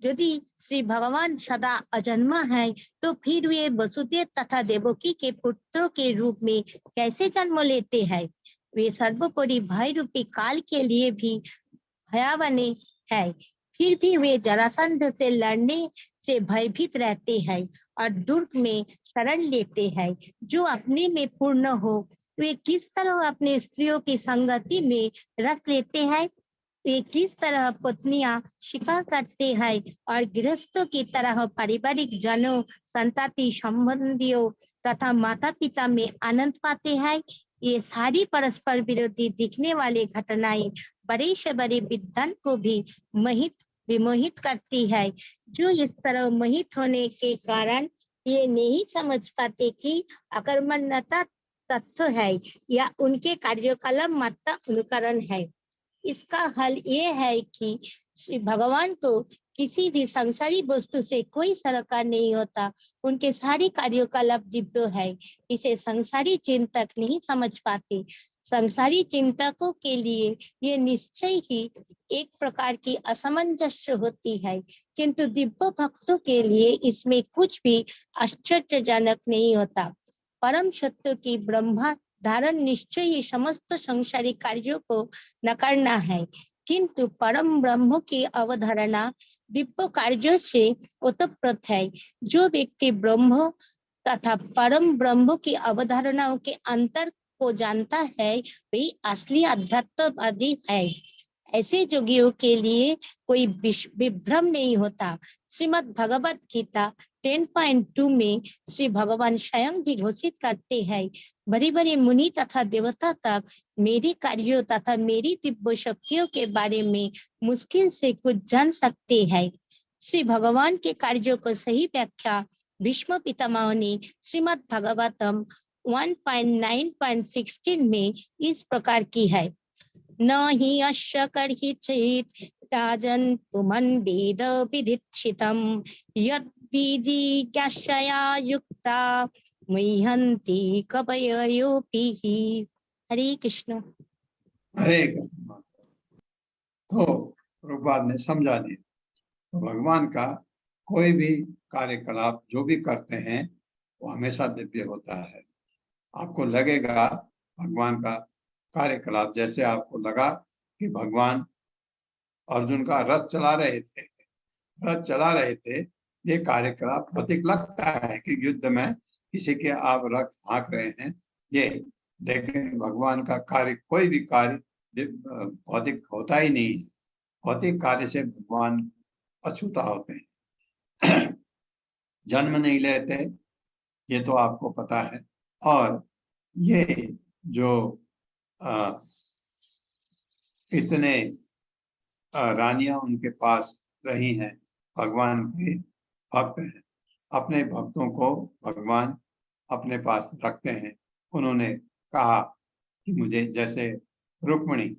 यदि श्री भगवान सदा अजन्मा है, तो फिर वे वसुदेव तथा देवकी के पुत्रों के रूप में कैसे जन्म लेते हैं। वे सर्वोपरि भय रूपी काल के लिए भी भयावह है, फिर भी वे जरासंध से लड़ने से भयभीत रहते हैं और दुर्ग में शरण लेते हैं। जो अपने में पूर्ण हो, वे किस तरह अपने स्त्रियों की संगति में रस लेते हैं। वे किस तरह पत्नियां शिकार करते हैं और गृहस्थों की तरह पारिवारिक जनों, संतति संबंधियों तथा माता पिता में आनंद पाते हैं। ये सारी परस्पर विरोधी दिखने वाली घटनाएं बड़े से बड़े विद्वान को भी विमोहित करती है, जो इस तरह मोहित होने के कारण ये नहीं समझ पाते कि अकर्मण्यता तत्व है या उनके कार्यकलाप मात्र अनुकरण है। इसका हल ये है कि श्री भगवान को किसी भी संसारी वस्तु से कोई सरोकार नहीं होता, उनके सारे कार्यकलाप दिव्य है। इसे संसारी चिंतक नहीं समझ पाते। संसारी चिंतकों के लिए ये निश्चय ही एक प्रकार की असमंजस्य होती है, किंतु दिव्य भक्तों के लिए इसमें कुछ भी आश्चर्यजनक नहीं होता। परम सत्य की ब्रह्मा धारण निश्चय ही समस्त संसारी कार्यों को नकारना है, किंतु परम ब्रह्म की अवधारणा दिव्य कार्यों से ओतप्रोत है। जो व्यक्ति ब्रह्म तथा परम ब्रह्म की अवधारणाओं के अंतर को जानता है, वही असली अध्यात्मवादी है। ऐसे योगियों के लिए कोई विभ्रम नहीं होता। श्रीमद् भगवत गीता 10.2 में श्री भगवान स्वयं भी घोषित करते हैं, बड़े बड़े मुनि तथा देवता तक मेरे कार्यों तथा मेरी दिव्य शक्तियों के बारे में मुश्किल से कुछ जान सकते हैं। श्री भगवान के कार्यों को सही व्याख्या भीष्म पितामह ने श्रीमद् भागवतम 1.9.16 में इस प्रकार की है। न हि अश्य कर्हि चेत् राजन् पुमन् वेद विधिक्षितम् यद् विजिज्ञासया युक्ता मुह्यन्ति कवयोऽपिः। हरे कृष्ण। हरे कृष्ण। तो प्रभुपाद ने समझा दिया। तो भगवान का कोई भी कार्यकलाप जो भी करते हैं वो हमेशा दिव्य होता है। आपको लगेगा भगवान का कार्यकलाप, जैसे आपको लगा कि भगवान अर्जुन का रथ चला रहे थे, ये कार्यकलाप भौतिक लगता है कि युद्ध में किसी के आप रथ हाँक रहे हैं ये, लेकिन भगवान का कार्य, कोई भी कार्य भौतिक होता ही नहीं है। भौतिक कार्य से भगवान अछूता होते हैं, जन्म नहीं लेते, ये तो आपको पता है। और ये जो इतने रानियां उनके पास रही हैं, भगवान के भक्त हैं, अपने भक्तों को भगवान अपने पास रखते हैं। उन्होंने कहा कि मुझे, जैसे रुक्मिणी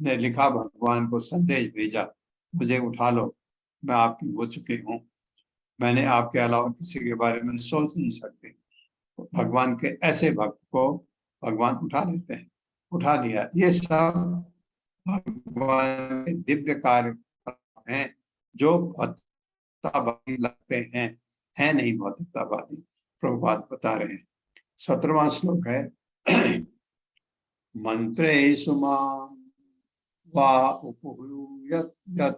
ने लिखा, भगवान को संदेश भेजा, मुझे उठा लो, मैं आपकी हो चुकी हूँ, मैंने आपके अलावा किसी के बारे में सोच नहीं सकती। भगवान के ऐसे भक्त को भगवान उठा लेते हैं, उठा लिया। ये सब भगवान के दिव्य कार्य हैं जो भौतिकतावादी लगते हैं, है नहीं भौतिकतावादी। प्रभुपाद बता रहे हैं। 17वां श्लोक है मंत्रेषु मां वा उपहूयत्वम्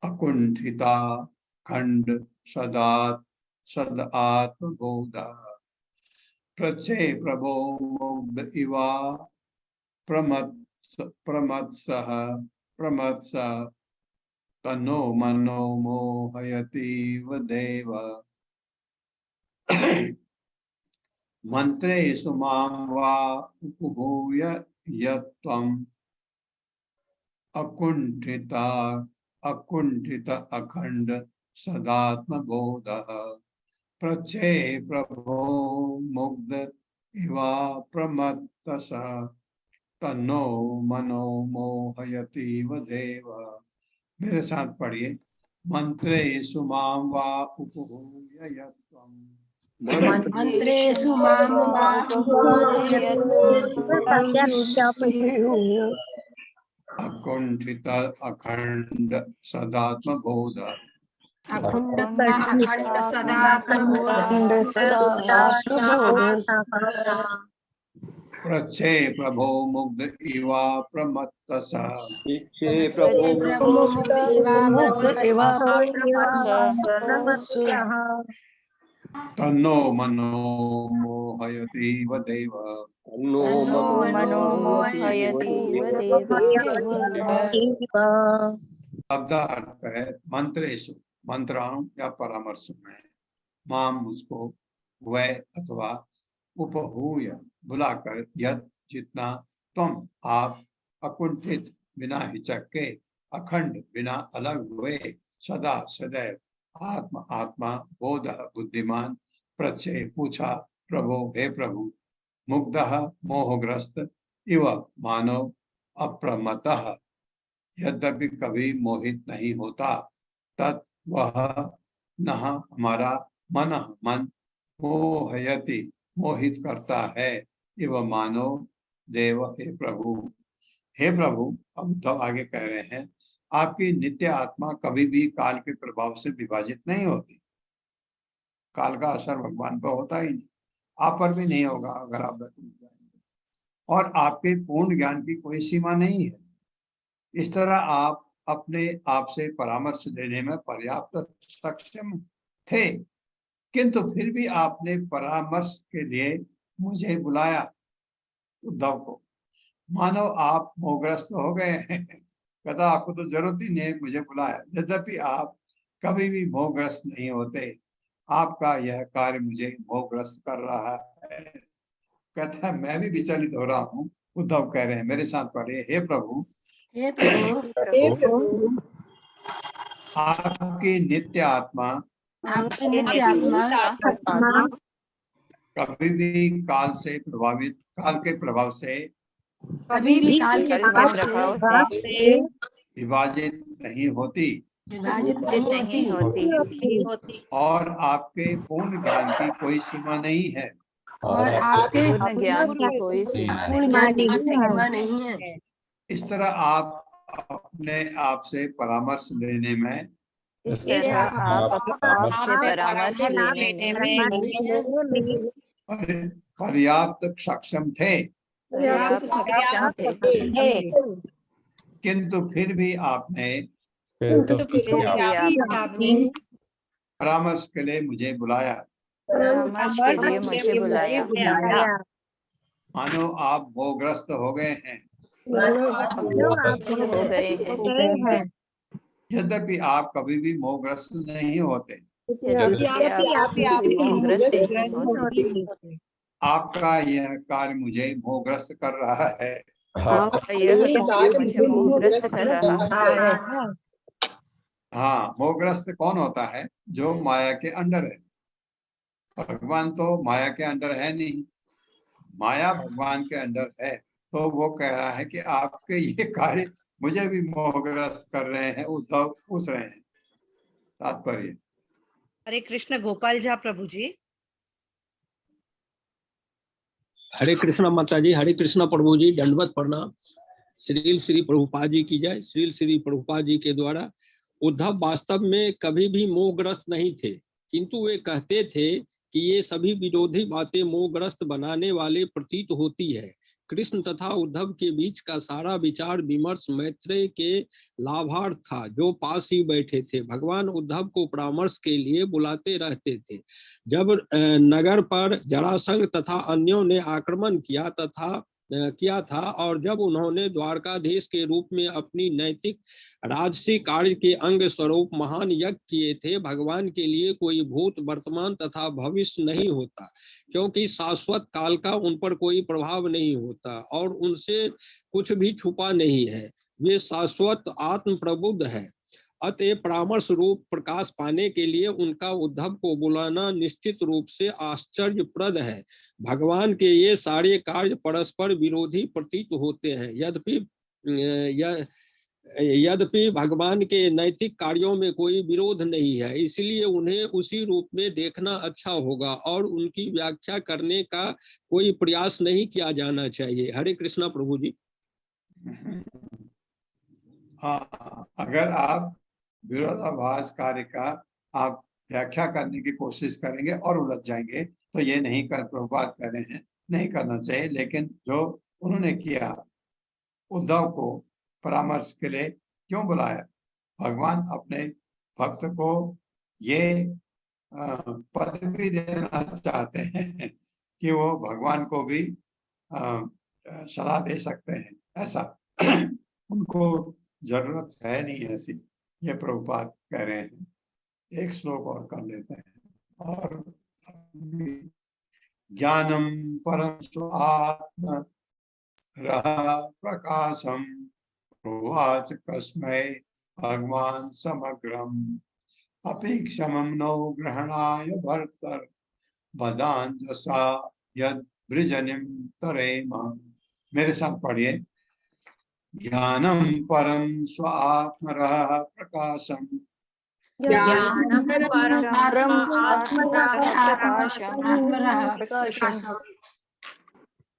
अकुंठिता खंड सदात्मबोध प्रचे प्रभो मुग्ध इवा प्रमत्स तन्नो मनो मोहयतीव देव। मंत्रेषु मां वा उपहूय यत्त्वम् अकुंठित अखंड सदात्मबोध प्रचे प्रभो मुग्ध इवा प्रमत्तस तन्नो मनो मोहयतीव देव। मेरे साथ पढ़िए। मंत्रेषु मां वा उपहूय यत्त्वम् मंत्रेषु मां वा अकुंठित अखंड सदात्मबोध अखंड सदात्मबोध प्रचे प्रभो मुग्ध इवा प्रमत्तस तन्नो मनो मोहयतीव देव। मनो मोहयतीव देव। शब्द अर्थ है मंत्रेषु, मंत्राणु या परामर्श में, माम मुझको, वह अथवा उपहूय बुलाकर, यद जितना, तुम आप, अकुंठित बिना हिचक के, अखंड बिना अलग हुए, सदा सदैव, आत्मा आत्मा, बोध बुद्धिमान, प्रच्छे पूछा, प्रभो हे प्रभु, मुग्ध मोहग्रस्त, इव मानव अप्रमतः यद्यपि कभी मोहित नहीं होता, तत् वह न हमारा मन मोहयति मोहित करता है, इव मानव देव हे प्रभु। हे प्रभु, अब तो आगे कह रहे हैं, आपकी नित्य आत्मा कभी भी काल के प्रभाव से विभाजित नहीं होती। काल का असर भगवान पर होता ही नहीं, आप पर भी नहीं होगा अगर आप जाएंगे। और आपके पूर्ण ज्ञान की कोई सीमा नहीं है। इस तरह आप अपने आप से परामर्श लेने में पर्याप्त सक्षम थे, किंतु फिर भी आपने परामर्श के लिए मुझे बुलाया, उद्धव को। मानो आप मोहग्रस्त हो गए हैं, कहता आपको तो जरूरत ही नहीं मुझे बुलाया। यद्यपि आप कभी भी मोहग्रस्त नहीं होते, आपका यह कार्य मुझे मोहग्रस्त कर रहा है। कहता है मैं भी विचलित हो रहा हूँ। उद्धव कह रहे हैं, मेरे साथ पढ़िए। हे प्रभु, आपकी नित्य आत्मा कभी भी काल के प्रभाव से कभी भी काल के प्रभाव से विभाजित नहीं होती विभाजित नहीं होती और आपके पूर्ण ज्ञान की कोई सीमा नहीं है। और आपके पूर्ण ज्ञान की कोई सीमा नहीं है। इस तरह आप अपने आप से परामर्श लेने में इस तरह आप आपसे परामर्श लेने में पर्याप्त सक्षम थे, पर्याप्त सक्षम थे, किंतु फिर भी आपने फिर भी आपने परामर्श के लिए मुझे बुलाया। परामर्श के लिए मुझे बुलाया। मानो आप मोहग्रस्त हो गए हैं। हो गए हैं, यद्यपि आप कभी भी मोहग्रस्त नहीं होते। यद्यपि आप मोहग्रस्त नहीं होते। आपका यह कार्य मुझे मोहग्रस्त कर रहा है। आपका यह कार्य मुझे मोहग्रस्त कर रहा है। हाँ, मोहग्रस्त कौन होता है? जो माया के अंडर है। भगवान तो माया के अंडर है नहीं, माया भगवान के अंडर है। तो वो कह रहा है कि आपके ये कार्य मुझे भी मोहग्रस्त कर रहे हैं। उद्धव पूछ रहे हैं तात्पर्य। हरे कृष्ण गोपाल झा प्रभु जी। हरे कृष्णा माता जी, हरे कृष्णा प्रभु जी, दंडवत प्रणाम। श्री प्रभुपाद जी की जय। श्री प्रभुपाद जी के द्वारा उद्धव वास्तव में कभी भी मोहग्रस्त नहीं थे, किंतु वे कहते थे कि ये सभी विरोधी बातें मोहग्रस्त बनाने वाले प्रतीत होती है। कृष्ण तथा उद्धव के बीच का सारा विचार विमर्श मैत्रेय के लाभार्थ था, जो पास ही बैठे थे। भगवान उद्धव को परामर्श के लिए बुलाते रहते थे। जब नगर पर जरासंध तथा अन्यों ने आक्रमण किया था और जब उन्होंने द्वारकाधीश के रूप में अपनी नैतिक राजसी कार्य के अंग स्वरूप महान यज्ञ किए थे, भगवान के लिए कोई भूत, वर्तमान तथा भविष्य नहीं होता, क्योंकि शाश्वत काल का उन पर कोई प्रभाव नहीं होता और उनसे कुछ भी छुपा नहीं है। वे शाश्वत आत्म प्रबुद्ध है। अतः परामर्श रूप प्रकाश पाने के लिए उनका उद्धव को बुलाना निश्चित रूप से आश्चर्यप्रद है। भगवान के ये सारे कार्य परस्पर विरोधी प्रतीत होते हैं। यद्यपि भगवान के नैतिक कार्यों में कोई विरोध नहीं है, इसलिए उन्हें उसी रूप में देखना अच्छा होगा और उनकी व्याख्या करने का कोई प्रयास नहीं किया जाना चाहिए। हरे कृष्णा प्रभु जी। हाँ, अगर आप विरोधाभास कार्य का आप व्याख्या करने की कोशिश करेंगे और उलझ जाएंगे, तो ये नहीं कर, प्रभुपाद कह रहे हैं नहीं करना चाहिए। लेकिन जो उन्होंने किया, उद्धव को परामर्श के लिए क्यों बुलाया? भगवान अपने भक्त को ये पद भी देना चाहते हैं कि वो भगवान को भी सलाह दे सकते हैं। ऐसा उनको जरूरत है नहीं ऐसी, ये प्रभुपाद कह रहे हैं। एक श्लोक और कर लेते हैं। और ज्ञानम परम स्वात्म रहा प्रकाशम प्रोवाच कस्मै भगवान समग्रम अपेक्षमं नो ग्रहणाय भर्तर बदांजसा यद वृजनिम तरेम। मेरे साथ पढ़िए। ज्ञानम परम स्वात्मरः प्रकाशम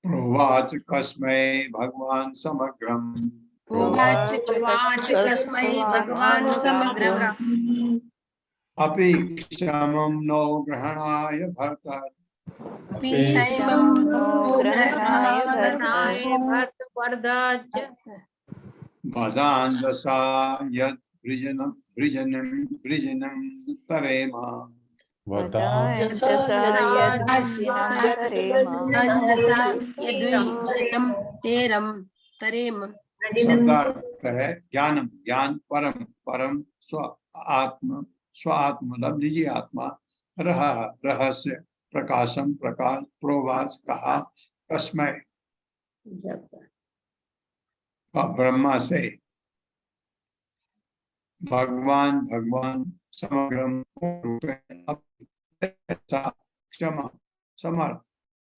प्रोवाच कस्मै भगवान समग्रम अपेक्षमं नो ग्रहणाय भर्तर बदांजसा यद वृजनं तरेम। शब्दार्थ है ज्ञानम, ज्ञान परम, परम स्व आत्म, स्व आत्म मतलब निजी आत्मा, रह रहस्य, प्रकाशम प्रकाश, प्रोवाच कहा, कस्मै ब्रह्मा से, भगवान समग्रम क्षमा समर्थ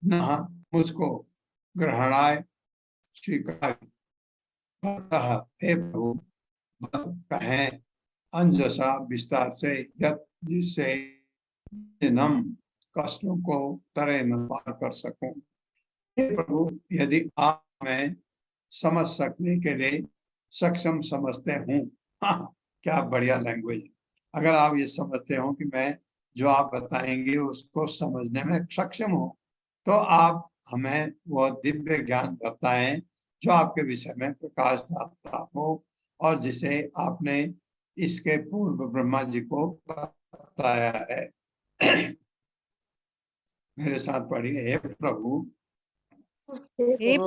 न मुझको ग्रहणाय स्वीकार। अतः हे प्रभु कहें अंजसा विस्तार से यत जिससे हम कष्टों को तरह में पार कर सकूं। हे प्रभु यदि आप हमें समझ सकने के लिए सक्षम समझते हूँ, हाँ, क्या बढ़िया लैंग्वेज। अगर आप ये समझते हो कि मैं जो आप बताएंगे उसको समझने में सक्षम हूँ, तो आप हमें वो दिव्य ज्ञान बताएं जो आपके विषय में प्रकाश डालता हो और जिसे आपने इसके पूर्व ब्रह्मा जी को बताया है। मेरे साथ पढ़िए। हे प्रभु हे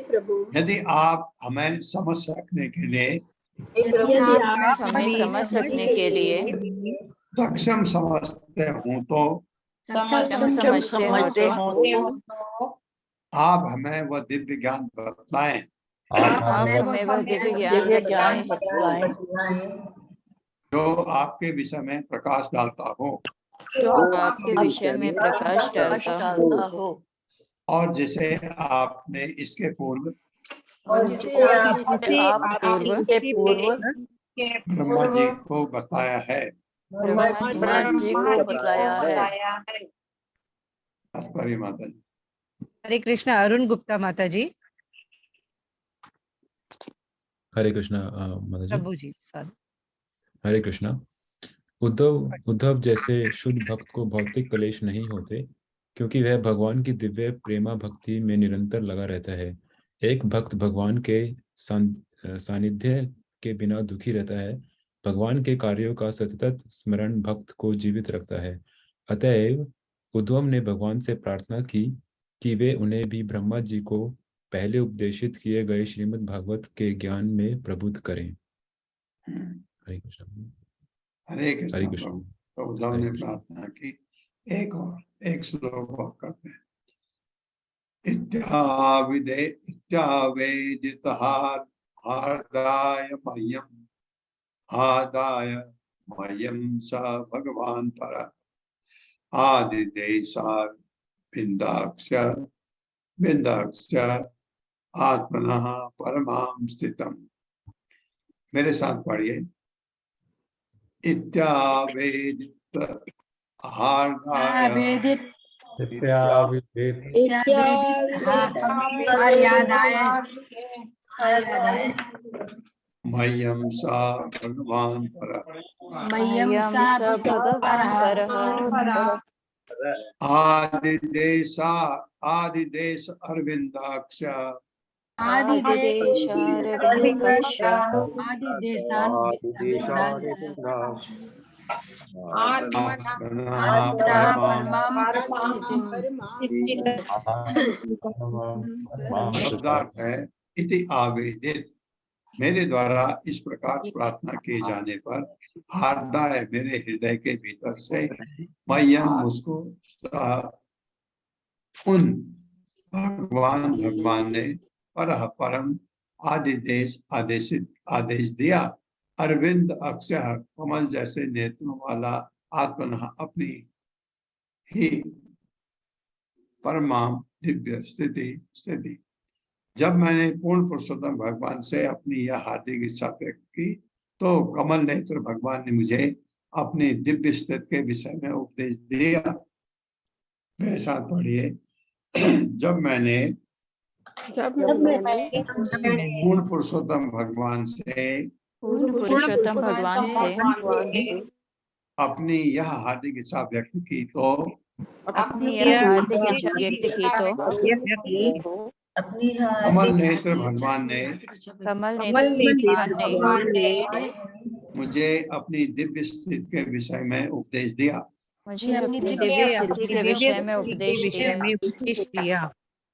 प्रभु यदि आप हमें समझ सकने के लिए आप हमें समझ सकने के लिए सक्षम समझते हूँ तो सक्षम समझते हो आप हमें वह दिव्य ज्ञान बताएं आप हमें वह दिव्य ज्ञान बताएं जो आपके विषय में प्रकाश डालता हो जो आपके विषय में प्रकाश डालता हो और जिसे आपने इसके पूर्व और जिसे आप पूर्व ब्रह्मा जी को बताया है। ब्रह्मा जी को बताया है। तात्पर्य माता जी। हरे कृष्णा। अरुण गुप्ता माता जी। हरे कृष्णा माता जी। प्रभु जी सॉरी। हरे कृष्णा। उद्धव जैसे शुद्ध भक्त को भौतिक क्लेश नहीं होते, क्योंकि वह भगवान की दिव्य प्रेमा भक्ति में निरंतर लगा रहता है। एक भक्त भगवान के सानिध्य के बिना दुखी रहता है। भगवान के कार्यों का सतत स्मरण भक्त को जीवित रखता है। अतएव उद्धव ने भगवान से प्रार्थना की कि वे उन्हें भी ब्रह्मा जी को पहले उपदेशित किए गए श्रीमद् भागवत के ज्ञान में प्रबुद्ध करें। हरे कृष्ण। हरे कृष्ण। हरे कृष्ण। तो उद्धव ने प्रार्थना की। एक श्लोक और करते हैं। इत्यावेदितहार्दाय मह्यम आदाय मह्यम स भगवान पर आदिदेशार बिंदाक्ष आत्मनः परमां स्थितम्। मेरे साथ पढ़िए। इत्यावेदित हार्दाय मह्यम सा भगवान पर आदिदेश अरविंदाक्ष शब्दार्थ है इति आवेदित, मेरे द्वारा इस प्रकार प्रार्थना किए जाने पर हार्दाय मेरे हृदय के भीतर से मह्यम मुझको उन भगवान ने परम आदिदेश आदेश दिया। अरविंद अक्षय कमल जैसे नेत्रों वाला आत्मन अपनी ही परमाम दिव्य स्थिति। जब मैंने पूर्ण पुरुषोत्तम भगवान से अपनी यह हार्दिक इच्छा व्यक्त की तो कमल नेत्र भगवान ने मुझे अपनी दिव्य स्थिति के विषय में उपदेश दिया। मेरे साथ पढ़िए। जब मैंने पूर्ण पुरुषोत्तम भगवान से अपनी यह हार्दिक इच्छा व्यक्त की तो कमल नेत्र भगवान ने मुझे अपनी दिव्य स्थिति के विषय में उपदेश दिया।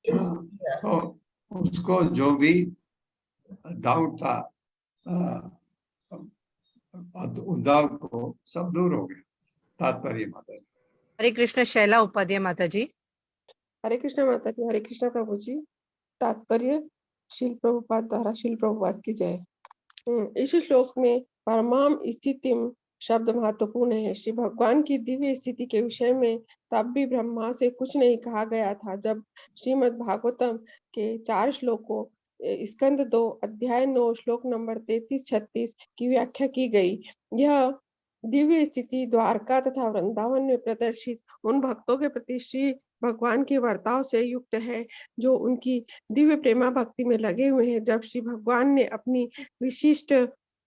तो उसको जो भी डाउट था उद्धव को सब दूर हो गया। तात्पर्य माता जी। हरे कृष्ण। शैला उपाध्याय माता जी। हरे कृष्ण माता जी। हरे कृष्ण प्रभु जी। तात्पर्य शील प्रभुपाद द्वारा शील प्रभुपाद की जय। इस श्लोक में परमाम स्थितिम शब्द महत्वपूर्ण है। श्री भगवान की दिव्य स्थिति के विषय में तब भी ब्रह्मा से कुछ नहीं कहा गया था। जब श्रीमद् भागवतम के 4 श्लोकों स्कंद 2 अध्याय 9 श्लोक नंबर 33-36 की व्याख्या की गई। यह दिव्य स्थिति द्वारका तथा वृंदावन में प्रदर्शित उन भक्तों के प्रति श्री भगवान के वर्ताव से युक्त है जो उनकी दिव्य प्रेमा भक्ति में लगे हुए हैं। जब श्री भगवान ने अपनी विशिष्ट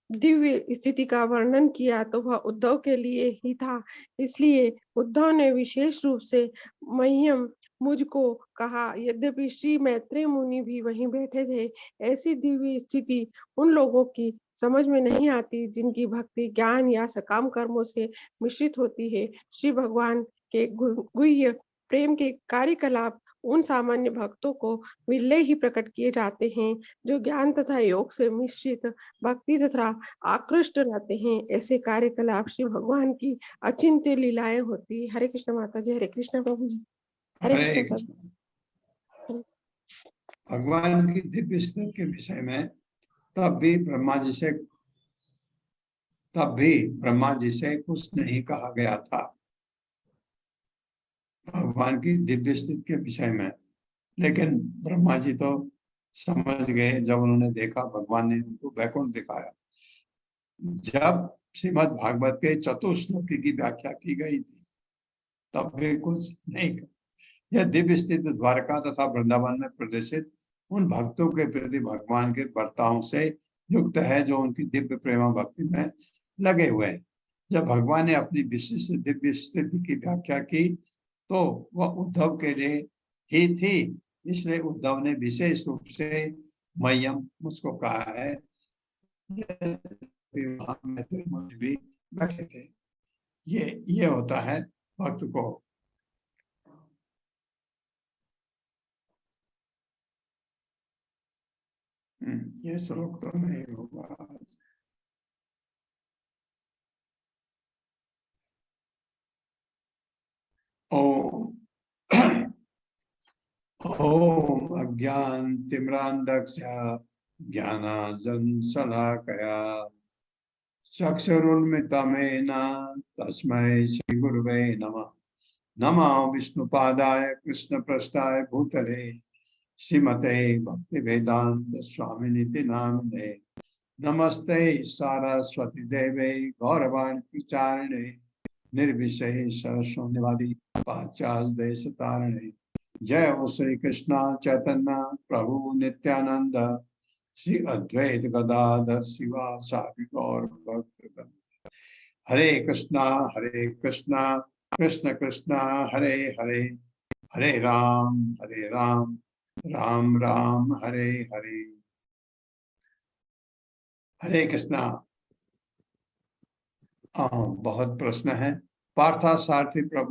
दिव्य स्थिति का वर्णन किया तो वह उद्धव के लिए ही था। इसलिए उद्धव ने विशेष रूप से मह्यम मुझको कहा। यद्यपि श्री मैत्रेय मुनि भी वहीं बैठे थे। ऐसी दिव्य स्थिति उन लोगों की समझ में नहीं आती जिनकी भक्ति ज्ञान या सकाम कर्मों से मिश्रित होती है। श्री भगवान के गुह्य प्रेम के कार्यकलाप उन सामान्य भक्तों को विरले ही प्रकट किए जाते हैं जो ज्ञान तथा योग से मिश्रित भक्ति तथा आकृष्ट रहते हैं। ऐसे कार्यकलाप श्री भगवान की अचिंत्य लीलाएं होती। हरे कृष्ण माता जी। हरे कृष्ण प्रभु जी। हरे हरे कृष्ण सर। कृष्ण। भगवान की दिव्य स्थिति के विषय में तब भी ब्रह्मा जी से कुछ नहीं कहा गया था। भगवान की दिव्य स्थिति के विषय में, लेकिन ब्रह्मा जी तो समझ गए जब उन्होंने देखा, भगवान ने उनको वैकुंठ दिखाया। जब श्रीमद् भागवत के चतुश्लोकी की व्याख्या की गई थी तब भी कुछ नहीं। यह दिव्य स्थिति द्वारका तथा वृंदावन में प्रदर्शित उन भक्तों के प्रति भगवान के बर्ताव से युक्त है जो उनकी दिव्य प्रेमा भक्ति में लगे हुए हैं। जब भगवान ने अपनी विशिष्ट दिव्य स्थिति की व्याख्या की तो वह उद्धव के लिए ही थी। इसलिए उद्धव ने विशेष रूप से मह्यम मुझको कहा है। भी बैठे थे। ये होता है भक्त को। ये श्लोक तो नहीं होगा। ओम अज्ञान तिम्रांधस्य ज्ञानांजनशलाकया चक्षुरुन्मिलितं तस्मै श्री गुरुवे नमः। नमः विष्णुपादाय कृष्णपृष्ठाय भूतले श्रीमते भक्तिवेदांत स्वामिनिति नामिने। नमस्ते सरस्वती देवे गौरवाणी प्रचारिणे निर्विशेष शून्यवादी पाश्चात्य देश तारिणे। जय हो श्री कृष्ण चैतन्य प्रभु नित्यानंद श्री अद्वैत गदाधर शिवासादि गौर भक्तवृंद। हरे कृष्णा कृष्ण कृष्ण हरे हरे, हरे राम राम राम हरे हरे। हरे कृष्णा। बहुत प्रश्न है। पार्था सारथी प्रभु